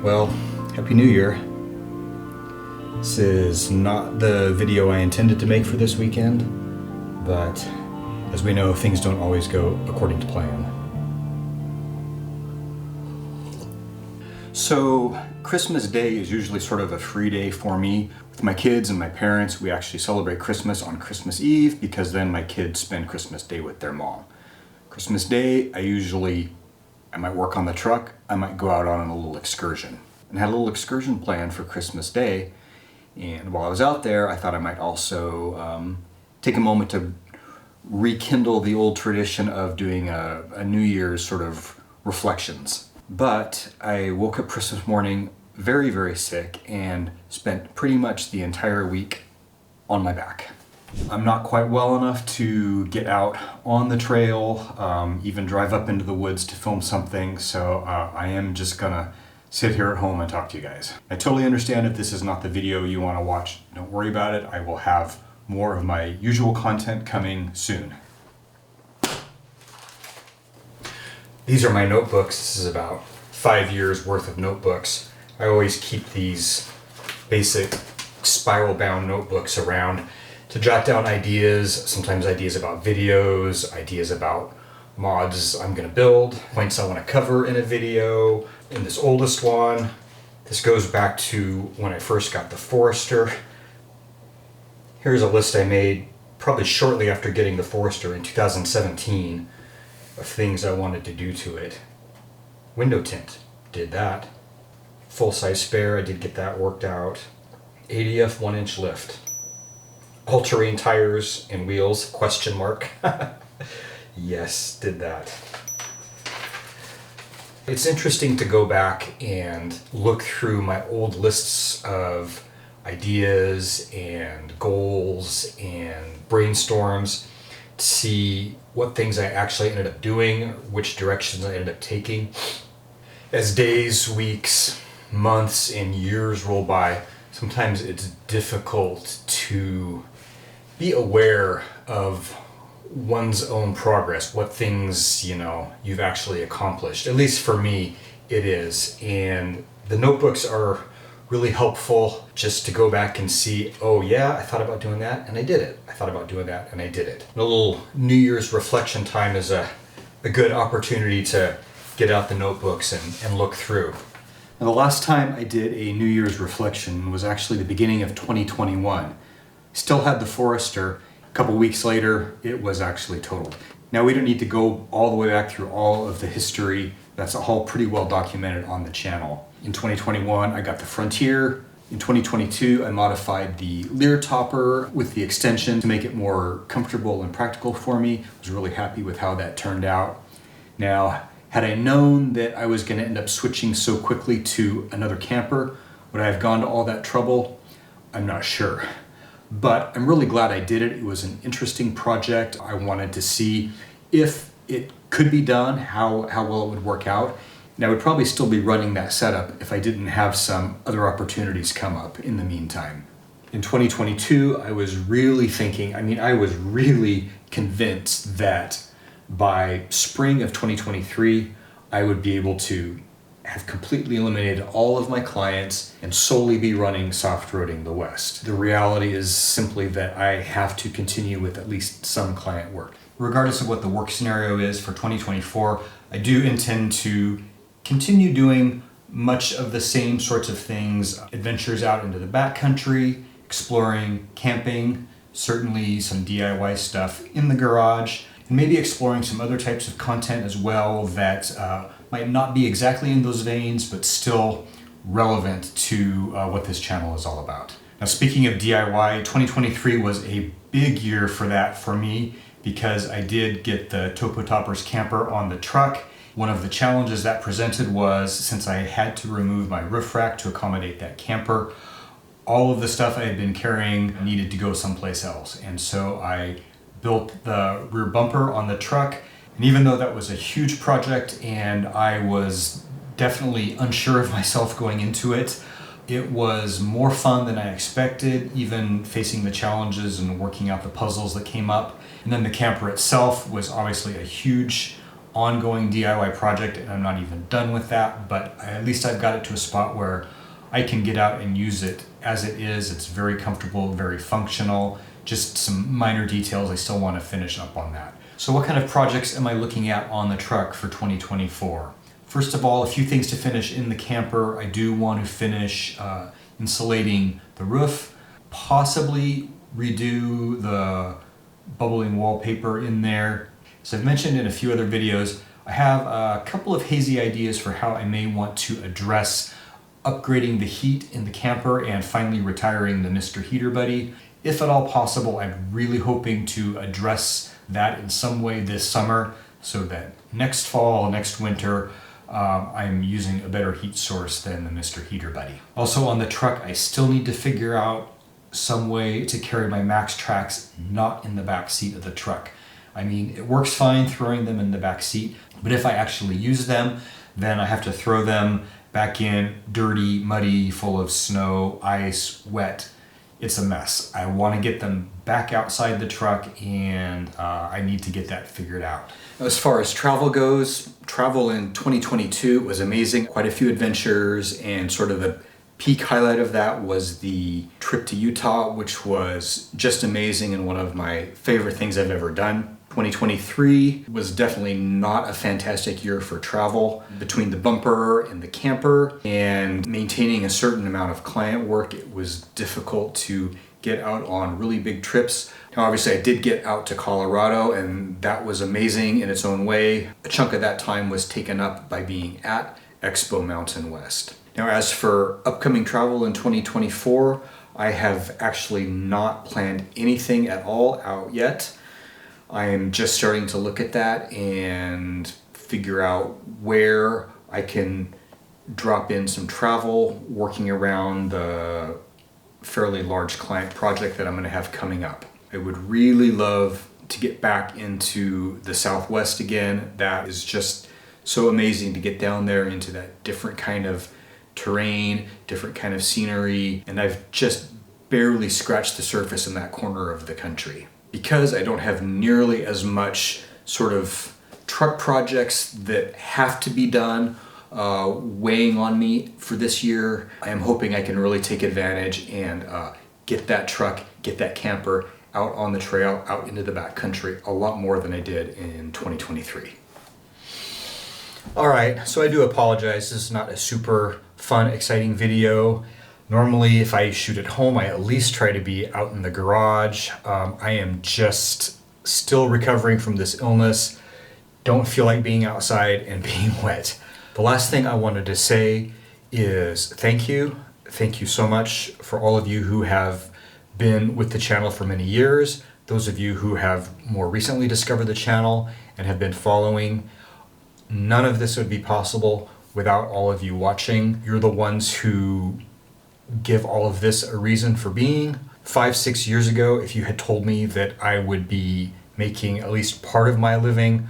Well, Happy New Year. This is not the video I intended to make for this weekend, but as we know, things don't always go according to plan. So, Christmas Day is usually sort of a free day for me. With my kids and my parents, we actually celebrate Christmas on Christmas Eve because then my kids spend Christmas Day with their mom. Christmas Day, I might work on the truck, I might go out on a little excursion. And had a little excursion planned for Christmas Day. And while I was out there, I thought I might also take a moment to rekindle the old tradition of doing a New Year's sort of reflections. But I woke up Christmas morning very, very sick and spent pretty much the entire week on my back. I'm not quite well enough to get out on the trail, even drive up into the woods to film something, so I am just gonna sit here at home and talk to you guys. I totally understand if this is not the video you want to watch. Don't worry about it. I will have more of my usual content coming soon. These are my notebooks. This is about 5 years worth of notebooks. I always keep these basic spiral bound notebooks around to jot down ideas, sometimes ideas about videos, ideas about mods I'm gonna build, points I wanna cover in a video. In this oldest one, this goes back to when I first got the Forester. Here's a list I made probably shortly after getting the Forester in 2017 of things I wanted to do to it. Window tint, did that. Full-size spare, I did get that worked out. ADF 1-inch lift. All-terrain tires and wheels, question mark. Yes, did that. It's interesting to go back and look through my old lists of ideas and goals and brainstorms to see what things I actually ended up doing, which directions I ended up taking. As days, weeks, months, and years roll by, sometimes it's difficult to be aware of one's own progress, what things, you've actually accomplished. At least for me, it is. And the notebooks are really helpful just to go back and see, oh yeah, I thought about doing that and I did it. I thought about doing that and I did it. And a little New Year's reflection time is a good opportunity to get out the notebooks and look through. Now, the last time I did a New Year's reflection was actually the beginning of 2021. Still had the Forester. A couple weeks later, it was actually totaled. Now, we don't need to go all the way back through all of the history. That's all pretty well documented on the channel. In 2021, I got the Frontier. In 2022, I modified the Lear topper with the extension to make it more comfortable and practical for me. I was really happy with how that turned out. Now, had I known that I was going to end up switching so quickly to another camper, would I have gone to all that trouble? I'm not sure. But I'm really glad I did it. It was an interesting project. I wanted to see if it could be done, how well it would work out. And I would probably still be running that setup if I didn't have some other opportunities come up in the meantime. In 2022, I was really thinking, I was really convinced that by spring of 2023, I would be able to have completely eliminated all of my clients and solely be running Softroading the West. The reality is simply that I have to continue with at least some client work. Regardless of what the work scenario is for 2024, I do intend to continue doing much of the same sorts of things. Adventures out into the backcountry, exploring, camping, certainly some DIY stuff in the garage, and maybe exploring some other types of content as well that might not be exactly in those veins, but still relevant to what this channel is all about. Now, speaking of DIY, 2023 was a big year for that for me because I did get the Topo Toppers camper on the truck. One of the challenges that presented was, since I had to remove my roof rack to accommodate that camper, all of the stuff I had been carrying needed to go someplace else. And so I built the rear bumper on the truck. And even though that was a huge project and I was definitely unsure of myself going into it, it was more fun than I expected, even facing the challenges and working out the puzzles that came up. And then the camper itself was obviously a huge ongoing DIY project, and I'm not even done with that, but at least I've got it to a spot where I can get out and use it as it is. It's very comfortable, very functional. Just some minor details I still want to finish up on that. So what kind of projects am I looking at on the truck for 2024? First of all, a few things to finish in the camper. I do want to finish insulating the roof, possibly redo the bubbling wallpaper in there. As I've mentioned in a few other videos, I have a couple of hazy ideas for how I may want to address upgrading the heat in the camper and finally retiring the Mr. Heater Buddy. If at all possible, I'm really hoping to address that in some way this summer so that next fall, next winter, I'm using a better heat source than the Mr. Heater Buddy. Also on the truck, I still need to figure out some way to carry my Max Tracks not in the back seat of the truck. I mean, it works fine throwing them in the back seat, but if I actually use them, then I have to throw them back in dirty, muddy, full of snow, ice, wet. It's a mess. I want to get them back outside the truck, and I need to get that figured out. As far as travel goes, travel in 2022 was amazing. Quite a few adventures, and sort of the peak highlight of that was the trip to Utah, which was just amazing and one of my favorite things I've ever done. 2023 was definitely not a fantastic year for travel. Between the bumper and the camper and maintaining a certain amount of client work, it was difficult to get out on really big trips. Now, obviously, I did get out to Colorado, and that was amazing in its own way. A chunk of that time was taken up by being at Expo Mountain West. Now, as for upcoming travel in 2024, I have actually not planned anything at all out yet. I am just starting to look at that and figure out where I can drop in some travel, working around the fairly large client project that I'm going to have coming up. I would really love to get back into the Southwest again. That is just so amazing to get down there into that different kind of terrain, different kind of scenery, and I've just barely scratched the surface in that corner of the country. Because I don't have nearly as much sort of truck projects that have to be done weighing on me for this year, I am hoping I can really take advantage and get that truck, get that camper out on the trail, out into the backcountry a lot more than I did in 2023. All right, so I do apologize. This is not a super fun, exciting video. Normally, if I shoot at home, I at least try to be out in the garage. I am just still recovering from this illness. Don't feel like being outside and being wet. The last thing I wanted to say is thank you. Thank you so much for all of you who have been with the channel for many years. Those of you who have more recently discovered the channel and have been following. None of this would be possible without all of you watching. You're the ones who give all of this a reason for being. 5-6 years ago, if you had told me that I would be making at least part of my living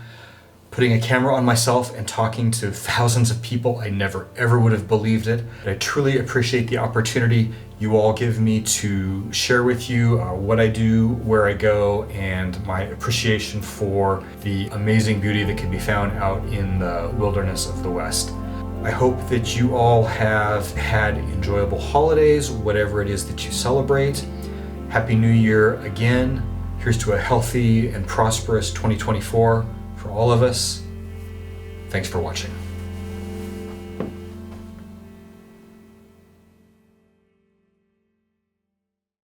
putting a camera on myself and talking to thousands of people, I never ever would have believed it. But I truly appreciate the opportunity you all give me to share with you what I do, where I go, and my appreciation for the amazing beauty that can be found out in the wilderness of the West. I hope that you all have had enjoyable holidays, whatever it is that you celebrate. Happy New Year again. Here's to a healthy and prosperous 2024 for all of us. Thanks for watching.